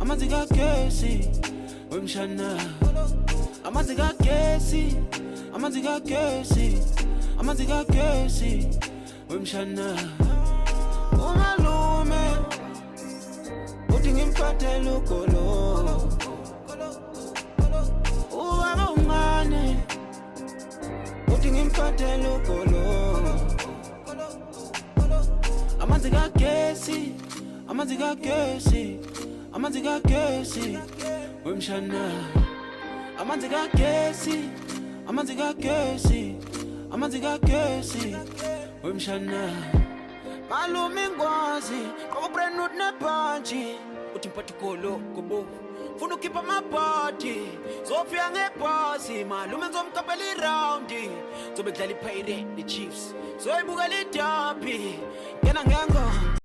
amanzi kagesi wemshana, amanzi kagesi, amanzi kagesi, amanzi kagesi wemshana. Umalume uthi ngimphathele ugolo, ubaba umncane uthi ngimphathele ugolo. Amanzi kagesi, amanzi kagesi, amanzi kagesi wemshana, amanzi kagesi, amanzi kagesi, amanzi kagesi wemshana. Malume ngwazi akubrand nephansi uthi mphathi golo gobo, funa ukhipha amabhadi zofika ngebhasi. Malume ngizomkapela irawundi, zobe kudlala iPirates neChiefs, zoyibuka lidabi ngena ngengo.